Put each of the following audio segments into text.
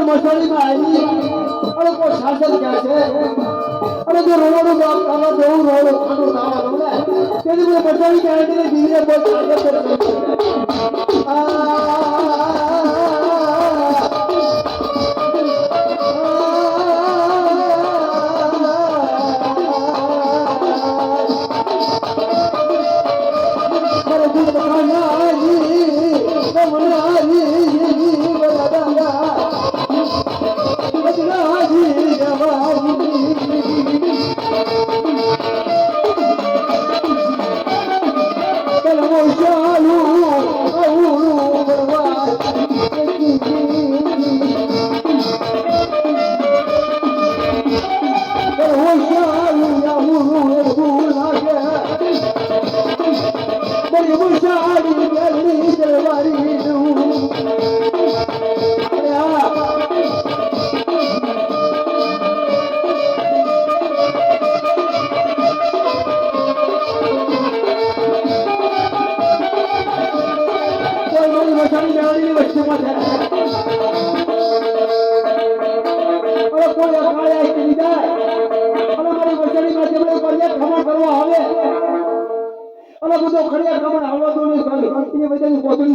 મસાલીમાં આવી અને કોઈ શાસન ક્યાં છે અને જો રોવાનું કામ કરવા જવું રોવાનું ખાનું ખાવાનું ને તેથી મને મસાલી ક્યાં એટલે બીજે કોઈ શાસન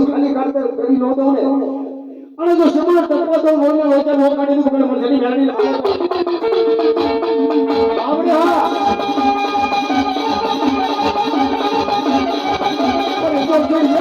ખાલી કાઢતા કરી નો દઉં ને અને જો સમાન તપવા તો મોને લોચા નો કાઢી દઉં પણ મને મેળવી લાગે આપણે હા અરે તો